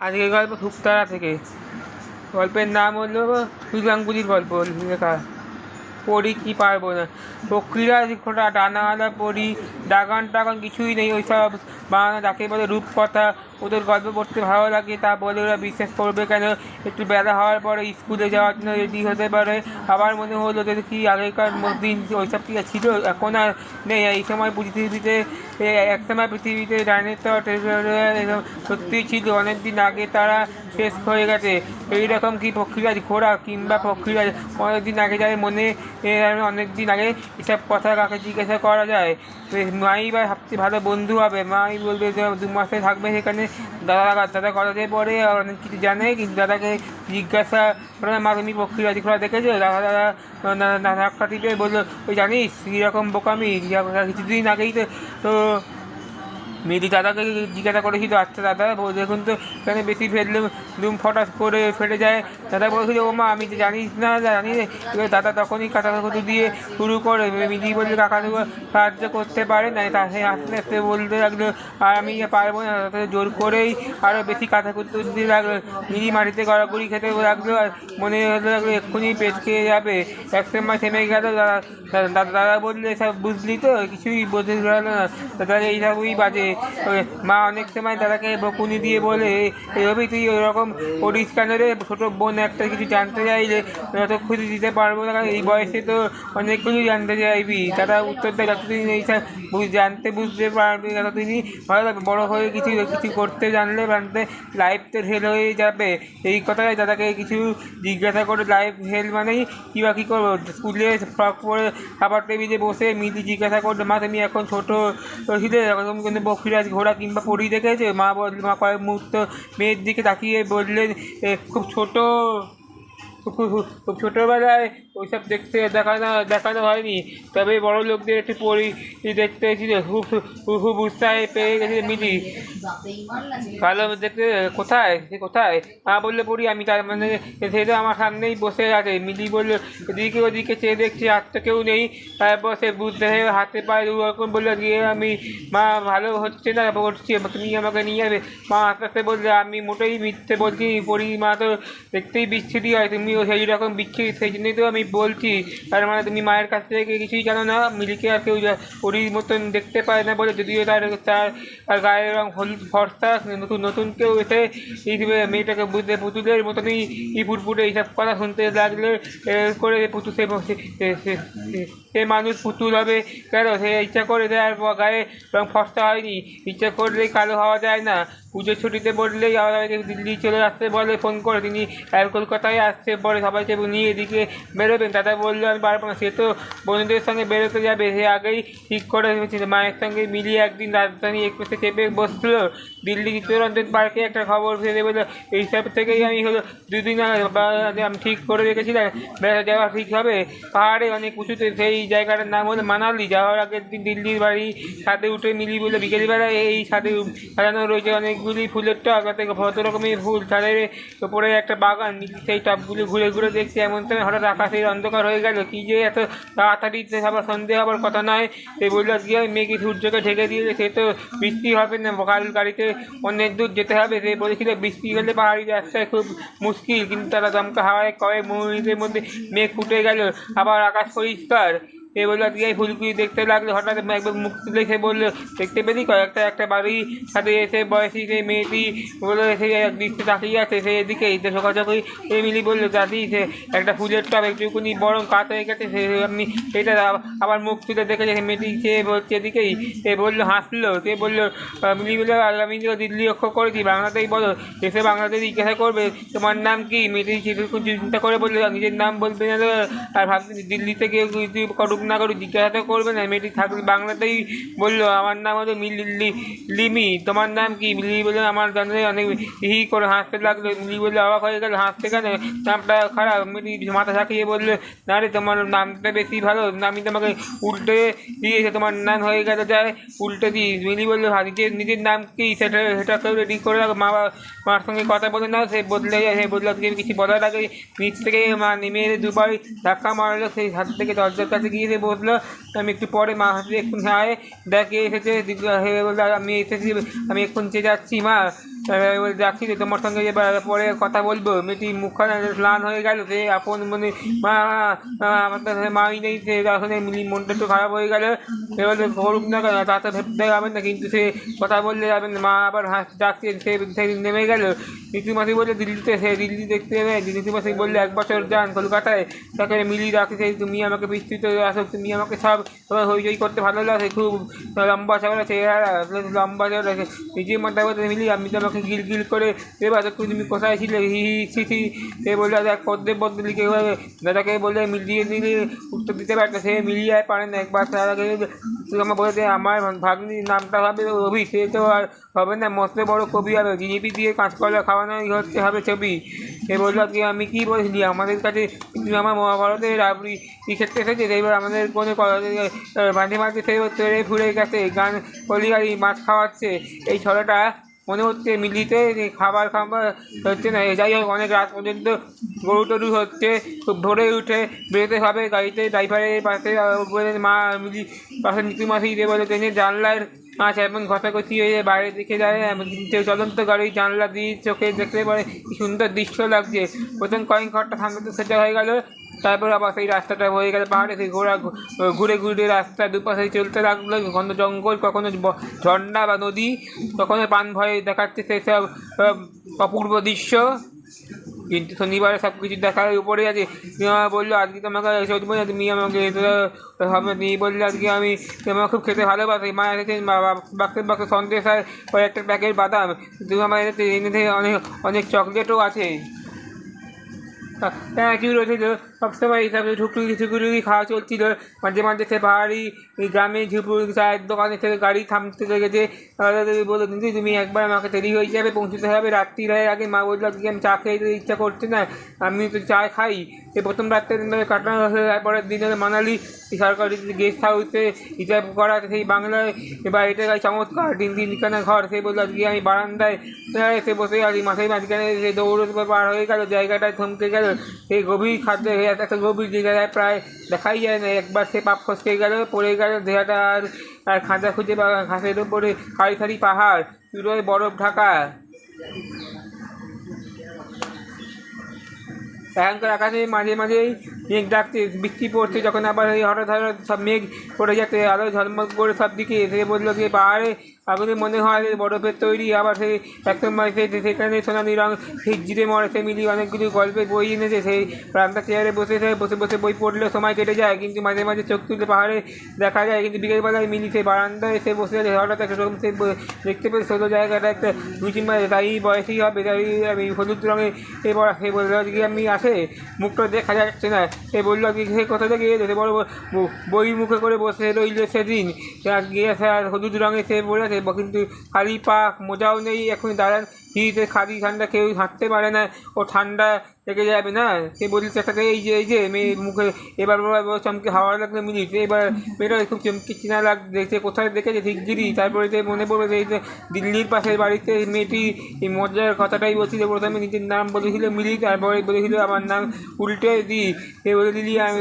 আজকের গল্প শুকতারা থেকে। গল্পের নাম হলো সুজাঙ্গুলির গল্প লেখা। পড়ি কি পারবো না, পক্ষীরা খোটা ডানাওয়ালা পড়ি, ডাগান টাগান কিছুই নেই। ওইসব বাংলা যাকে বলে রূপকথা, ওদের গল্প পড়তে ভালো লাগে। তা বলে ওরা বিশ্বাস করবে কেন? একটু বেলা হওয়ার পরে স্কুলে যাওয়ার জন্য রেডি হতে পারে। আবার মনে হলো যে কি আগেকার দিন ওইসব কি ছিল, এখন আর নেই। এই সময় পৃথিবীতে এক সময় পৃথিবীতে ডাইনোসর সত্যিই ছিল, অনেকদিন আগে তারা শেষ হয়ে গেছে। এইরকম কি পক্ষীরাজ ঘোড়া কিংবা পক্ষীরাজ অনেকদিন আগে যায় মনে, অনেকদিন আগে এসব কথা কাকে জিজ্ঞাসা করা যায়? মাই বা সবচেয়ে ভালো বন্ধু হবে। মাই বলবে যে 2 মাসে থাকবে সেখানে। দাদা কলেজে পড়ে অনেক কিছু জানে, কিন্তু দাদাকে জিজ্ঞাসা করে মা তুমি পক্ষীরাজ ঘোড়া দেখেছো? দাদা টিপে বললো ওই জানিস কীরকম বোকামি, কিছুদিন আগেই তো মেয়েটি দাদাকে জিজ্ঞাসা করেছিল, আচ্ছা দাদা দেখুন তো এখানে বেশি ফেললে দুম ফটাস করে ফেটে যায়। দাদা বলেছিল ও মা আমি তো জানিস না জানি। এবার দাদা তখনই কাটাকুটি দিয়ে শুরু করে। মিলি বললে কাকাটু সাহায্য করতে পারে না। তাকে আস্তে আস্তে বলতে লাগলো আর আমি পারবো না। তাতে জোর করেই আরও বেশি কাটাকুটি দিতে লাগলো। মিলি মাটিতে গড়াগড়ি খেতে লাগলো আর মনে হতে লাগলো এক্ষুনি পেট খেয়ে যাবে। এক সময় থেমে গেল। দাদা বললে এসব বুঝলি তো? কিছুই বোঝে গেল না। দাদা এইসবই বাজে। মা অনেক সময় দাদাকে বকুনি দিয়ে বলে রবি তুই ওরকম করিস কেন রে? ছোটো বোন একটা কিছু জানতে চাইলে যত খুশি দিতে পারবো না, এই বয়সে তো অনেক কিছু জানতে চাইবি। দাদা উত্তর দেয় যতদিন এইসব বুঝতে পারবি ততদিনই ভালো লাগবে। বড়ো হয়ে কিছু করতে জানলে জানতে লাইফ তো হেল হয়ে যাবে। এই কথায় দাদাকে কিছু জিজ্ঞাসা করে লাইফ হেল মানেই কী করবো? স্কুলে ফ্রক পরে খাবার টেবিলে বসে মিলি জিজ্ঞাসা করলো মা তুমি এখন ছোটো ছিলে এরকম কিন্তু পক্ষীরাজ ঘোড়া কিংবা পরি দেখেছে? মা কয়েক মুহূর্ত মেয়ের দিকে তাকিয়ে বললেন খুব খুব ছোটোবেলায় ওইসব দেখতে দেখানো হয়নি, তবে বড় লোকদের একটু পরি দেখতে এসেছিল। খুব উৎসাহে পেয়ে গেছে মিলি। কালো দেখতে কোথায় মা বললে পড়ি আমি, তার মানে সে তো আমার সামনেই বসে আছে। মিলি বলল এদিকে ওদিকে চেয়ে দেখছি আর তো কেউ নেই। তারপর সে বুঝতে হাতে পায়ে দুরকম বললো গিয়ে আমি মা ভালো হচ্ছে না বলছি, তুমি আমাকে নিয়ে যাবে। মা আস্তে আস্তে বললে আমি মোটেই মিথ্যে বলছি পড়ি, মা তো দেখতেই বিচ্ছিরি হয়, তুমিও সেই রকম বিচ্ছিরি, সেই জন্যই তো আমি বলছি। তার মানে তুমি মায়ের কাছ থেকে কিছুই জানো না? মিলিকে আর কেউ পরির মতন দেখতে পায় না বলে, যদিও তার গায়ের রং হলুদ ফর্সা। নতুন কেউ এসে এই মেয়েটাকে বুঝতে পুতুলের মতনই ফুটফুটে এইসব কথা শুনতে লাগলে করে পুতুল সে মানুষ পুতুল হবে কেন? সে ইচ্ছা করে আর গায়ে রং ফর্সা হয়নি, ইচ্ছা করলেই কালো হওয়া যায় না। পুজোর ছুটিতে বললেই আমাকে দিল্লি চলে আসতে বলে ফোন করে। তিনি কলকাতায় আসতে পরে সবাইকে নিয়ে এদিকে বেরোবেন। দাদা বললো আমি পারবো না, সে তো বন্ধুদের সঙ্গে বেরোতে যাবে। সে আগেই ঠিক করে রেখেছিল। মায়ের সঙ্গে মিলিয়ে একদিন রাজধানী এক্সপ্রেসে চেপে বসলো। দিল্লি চিত্তরঞ্জন পার্কে একটা খবর ফেলে বললো এইসব থেকেই আমি হলো 2 দিন আগে আমি ঠিক করে রেখেছিলাম বেড়াতে যাওয়া ঠিক হবে। পাহাড়ে অনেক উঁচুতে, সেই জায়গাটার নাম হলো মানালি। যাওয়ার আগের দিন দিল্লির বাড়ি ছাদে উঠে মিলি বলে বিকেলবেলা এই ছাদে সাজানো রয়েছে অনেকগুলি ফুলের টব, তাতে কত রকমের ফুল। ছাদের ওপরে একটা বাগান। মিলি সেই টবগুলো ঘুরে ঘুরে দেখছে। এমন সময় হঠাৎ আকাশের অন্ধকার হয়ে গেল। কি যে এত তাড়াতাড়ি আবার সন্ধে হবার কথা নয়। সে বললো গিয়ে মেঘে সূর্যকে ঢেকে দিয়েছে, সে তো বৃষ্টি হবে না, কাল গাড়িতে অনেক দূর যেতে হবে। সে বলেছিল বৃষ্টি হলে পাহাড়ি রাস্তায় খুব মুশকিল, কিন্তু তারা দমকা হাওয়ায় কয়েক মুহূর্তের মধ্যে মেঘ ফুটে গেল, আবার আকাশ পরিষ্কার। সে বললো আজকে ফুলগুলি দেখতে লাগলো। হঠাৎ একবার মুখ তুলে সে বললো দেখতে পেলি একটা বাড়ির সাথে এসে বয়সী সেই মেয়েটি বললো সে দৃষ্টি তাকিয়ে আছে সে এদিকেই। চোখাচোখি মিলি বললো দাদি সে একটা ফুলের টব একটুকুনি বরং কাত হয়ে গেছে, সে আপনি সেটা আবার মুখ তুলে দেখেছে সে মেয়েটি সে বলছে এদিকেই। সে বললো হাসলো। সে বললো মিলি বললো আমি তো দিল্লি লক্ষ্য করেছি, বাংলাতেই বলো। এসে বাংলাতে জিজ্ঞাসা করবে তোমার নাম কি? মেয়েটি চিন্তা করে বললো নিজের নাম বলবে না আর ভাবছি দিল্লিতে কেউ করুক না করুক জিজ্ঞাসা তো করবে না। মেয়েটি থাকলে বাংলাতেই বললো আমার নাম হলো লিমি, তোমার নাম কি? মিলি বললো আমার জানলে অনেক হি করে হাসতে লাগলো। মিলি বললো অবাক হয়ে গেল, হাসতে কেন? নামটা খারাপ। মেয়েটি মাথা ঝাঁকিয়ে বললো না রে তোমার নামটা বেশি ভালো, আমি তোমাকে উল্টে দিয়েছে, তোমার নাম হয়ে গেল যায় উল্টে দিই। মিলি বললো নিজের নাম কি সেটাকেও রেডি করে রাখো, মার সঙ্গে কথা বলে নাও। সে বদলে যায়। সে বললো কিছু বলার আগে নিচ থেকে মা নেমে 2বার ধাক্কা মারলো। সেই হাত থেকে দরজার কাছে গিয়ে এসে বসলো। আমি একটু পরে মা হাসি এক্ষুনি আয় দেখে এসেছে, বললো আমি এসেছি, আমি এক্ষুনি যাচ্ছি মা, যাচ্ছি তোমার সঙ্গে পরে কথা বলবো। মেয়েটি মুখখানা স্নান হয়ে গেল, সে আপন মনে মা আমার তো মাই নেই, সে আসলে মনটা একটু খারাপ হয়ে গেল। এবার করুক না কেন তা তো ভেবতে যাবেন না, কিন্তু সে কথা বললে যাবেন মা আবার ডাকছে, সে নেমে গেল। ঋতুমাসি বললে দিল্লিতে, সে দিল্লি দেখতে যাবে। ঋতুমাসি বললে 1 বছর যান কলকাতায়, তাকে মিলিয়ে রাখছে, তুমি আমাকে বিস্তৃত আসো, তুমি আমাকে সব হইচই করতে ভালো লাগে, খুব লম্বা চওড়া চেহারা, লম্বা চওড়া নিজের মাথা বলতে মিলি, আমি তো আমাকে গিল গিল করে এবার তুমি কোথায় ছিলে, হি হি ছি। সে বললে দেখ পদ্মে পদ্মে লিখে দাদাকে বলে মিলিয়ে দিলে উত্তর দিতে পারতো, সে মিলিয়ে পারে না। একবার তার আগে তুই আমার বলে আমার ভাগ্নির নামটা হবে রবি, সে তো আর হবে না, মস্ত বড় কবি হবে, জিলিপি দিয়ে কাঁচকলা খাওয়ানোই হচ্ছে হবে ছবি। সে বললো কি আমি কী বলছিলি, আমাদের কাছে আমার মহাভারতের ক্ষেত্রে এসেছে, সেইবার আমাদের কোনো মাঝে মাঝে সে তেড়ে ফুড়ে গেছে, গান কলিগাড়ি মাছ খাওয়াচ্ছে। এই ছড়াটা মনে হচ্ছে মিলিতে খাবার হচ্ছে না। যাই হোক অনেক রাত পর্যন্ত গরু টরু হচ্ছে, খুব ভোরে উঠে বেরোতে হবে গাড়িতে। ড্রাইভারের পাশে মা মিলি পাশে নীতিমাসি দিয়ে বলে ট্রেনের জানলার আচ্ছা এমন ঘষাঘষি হয়ে বাইরে দেখে যায়, চলন্ত গাড়ি জানলা দিয়ে চোখে দেখতে পারে কি সুন্দর দৃশ্য লাগছে। প্রথম কয়েক ঘন্টা সামনে সেটা হয়ে গেল, তারপর আবার সেই রাস্তাটা হয়ে গেল পাহাড়ে, সেই ঘুরে ঘুরে রাস্তা দুপাশে চলতে লাগলো, কখনো জঙ্গল, কখনো ঝর্ণা বা নদী, কখনো প্রাণ ভয়ে দেখাচ্ছে সেসব অপূর্ব দৃশ্য। কিন্তু শনিবারে সব কিছু দেখার উপরে আছে। তুমি আমাকে বললো আজকে তোমাকে চলবো না, তুমি আমাকে হবে তুমি বললে আজকে আমি তোমাকে খুব খেতে ভালোবাসি, মা এনেছেন বাক্সে বাক্সে সন্দেশ আর কয়েকটা প্যাকেট বাদাম, তুমি আমার এনেছে অনেক অনেক চকলেটও আছে। হ্যাঁ কি রয়েছিল সবসময় এইসব ঠুকটুকি খাওয়া চলছিল। মাঝে মাঝে সে পাহাড়ি গ্রামে ঝুপুর চায়ের দোকানে থেকে গাড়ি থামতে লেগেছে। বললো দিদি তুমি একবার আমাকে দেরি হয়ে যাবে, পৌঁছতে হবে রাত্রির আগে। মা বললো আজকে আমি চা খেতে ইচ্ছা করছে না, আমি তো চা খাই। এই প্রথম রাত্রে কাটানো পরের দিনে মানালি সরকারি গেস্ট হাউসে হিসাব করা সেই বাংলায় বাড়িতে চমৎকার দিনখানা ঘর। সে বললো আজকে আমি বারান্দায় সে বসে আছি, মাঠের মাঝখানে সে দৌড় পার হয়ে গেল, জায়গাটায় থমকে গেল। সেই গভীর খাদ্য একটা গভীর জায়গায় প্রায় দেখাই যায় না। একবার সে পাপ ফসকে গেল, পড়ে গেল দেহাটা, আর খাঁচা খুঁজে বা ঘাসের উপরে সারি সারি পাহাড়, চূড়োয় বরফ ঢাকা। এখনকার আকাশে মাঝে মাঝেই মেঘ ডাকছে, বৃষ্টি পড়ছে, যখন আবার এই হঠাৎ হঠাৎ সব মেঘ পড়ে যাচ্ছে, আলো ঝলমল করে সব দিকে। সে বললো যে পাহাড়ে আগুনে মনে হয় বরফের তৈরি। আবার সেই একসময় সেখানে সোনালি রং হিজড়ে মরে। সে মিলি অনেকগুলো গল্পের বই এনেছে, সেই রান্না চেয়ারে বসে বসে বই পড়লে সময় কেটে যায়, কিন্তু মাঝে মাঝে চোখ তুলে পাহাড়ে দেখা যায়। কিন্তু বিকেলবেলায় মিলি সেই বারান্দায় এসে বসে আছে, হঠাৎ সেরকম সে দেখতে পেয়ে ছোটো জায়গাটা একটা 2-3 মাস তাই বয়সেই হবে, তাই আমি হলুদ রঙে সে বড়। সে বললো আজকে আমি আসে মুখটা দেখা যাচ্ছে না। সে বললো আজকে সে কোথা থেকে এলো, সে বড় বই মুখে করে বসে রইল সেদিন। গিয়ে আর হলুদ রঙে সে বলেছে, কিন্তু খালি পা মোজাও নেই, এখন দাঁড়ান শীতে খালি ঠান্ডা কেউ হাঁটতে পারে না, ও ঠান্ডা লেগে যাবে না। সে বলছে সেটাকে এই যে মেয়ে মুখে এবার চমকে হাওয়া লাগলো মিনিট। এবার মেয়েটা খুব চমকে চেনা দেখছে, কোথায় দেখেছে ঠিকগিরি। তারপরে সে মনে পড়বে যে দিল্লির পাশের বাড়িতে মেয়েটি এই মজার কথাটাই বলছিল। প্রথমে নিজের নাম বলেছিল মিলি, তারপরে বলেছিল আমার নাম উল্টে দি। সে বলে দিলি আমি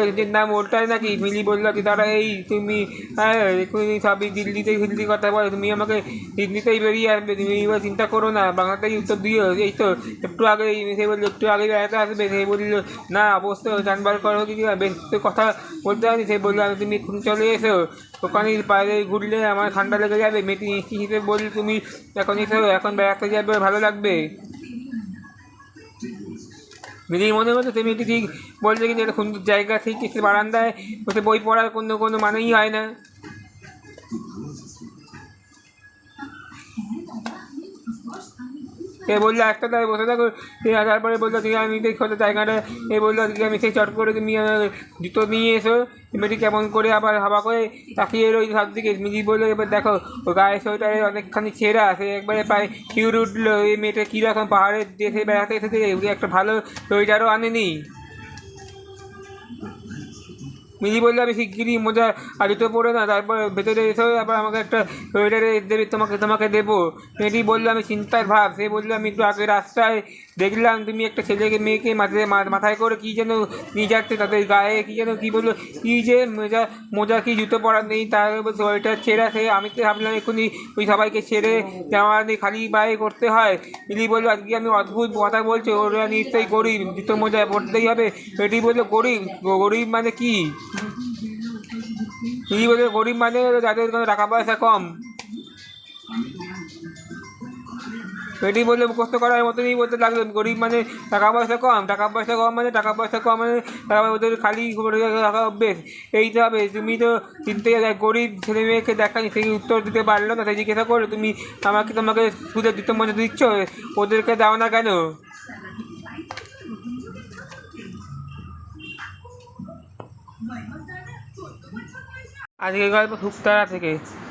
নিজের নাম উল্টায় নাকি। মিলি বললো কি দাঁড়া এই তুমি এক্ষুনি সবই দিল্লিতে হিন্দি কথা বলে, তুমি আমাকে হিন্দিতেই বেরিয়ে আসবে, তুমি এবার চিন্তা করো না, বাংলাতেই উত্তর দিও। এই তো একটু আগে সে বললো একটু আগে বেড়াতে আসবে। সে বললো না অবশ্যই জানবার করো কি বেশ কথা বলতে পারি। সে বললো তুমি এখন চলে এসো, ওখানে বাইরে ঘুরলে আমার ঠান্ডা লেগে যাবে। মেয়েটি মিষ্টি হিসেবে বললি তুমি এখন এসো, এখন বেড়াতে যাবে, ভালো লাগবে। মিলির মনে হতো সে মেয়েটি ঠিক বলছে, কিন্তু একটা সুন্দর জায়গা, ঠিক সে বারান্দায় বসে বই পড়ার কোনো মানেই হয় না। সে বললো একটা তাই বসে থাকো। সে তারপরে বললো ঠিক আমি দেখো জায়গাটা। এ বললো আজকে আমি সেই চট করে তুমি জুতো নিয়ে এসো। মেয়েটি কেমন করে আবার হাওয়া করে তাকিয়ে রইল সব দিকে। মিলি বললো এবার দেখো ও গায়ে সোয়েটারে অনেকখানি ছেঁড়া, সে একবারে পায়ে শিউর উঠলো। এই মেয়েটা কীরকম পাহাড়ের দেশে বেড়াতে এসেছে, একটা ভালো সোয়েটারও আনেনি। মিলি বললো আমি শিগগিরই মোজা আর জুতো পরে না, তারপর ভেতরে এসে আবার আমাকে একটা ওয়েটারে দেবে, তোমাকে তোমাকে দেবো। মেয়েটি বললো আমি চিন্তার ভাব। সে বললো আমি একটু আগে রাস্তায় দেখলাম তুমি একটা ছেলেকে মেয়েকে মাথায় করে কী যেন নিয়ে যাচ্ছে, তাদের গায়ে কী যেন কী বললো, কী যে মোজা কি জুতো পরা নেই, তার সোয়েটার ছেঁড়া। সে আমি তো ভাবলাম এক্ষুনি ওই সবাইকে ছেড়ে জামা দিয়ে খালি পায়ে করতে হয়। মিলি বললো আজকে আমি অদ্ভুত কথা বলছে, ওরা নিশ্চয়ই গরিব, জুতো মোজা পড়তেই হবে। মেয়েটি বললো গরিব? গরিব মানে কি? মিলি বললো গরিব মানে যাদের কোনো টাকা পয়সা কম। মেয়েটি বললো মুখস্থ করার মতনই বলতে লাগলো, গরিব মানে টাকা পয়সা কম, টাকা পয়সা কম মানে টাকা পয়সা কম মানে ওদের খালি টাকা অভ্যেস, এই তো হবে। তুমি তো চিনতে গরিব ছেলে মেয়েকে দেখানি, সেই উত্তর দিতে পারলো না। সেই জিজ্ঞাসা করলো তুমি তোমাকে সুদে জুতো মনে দিচ্ছ, ওদেরকে দাও না কেন? আজকের গল্প শুক্তারা থেকে।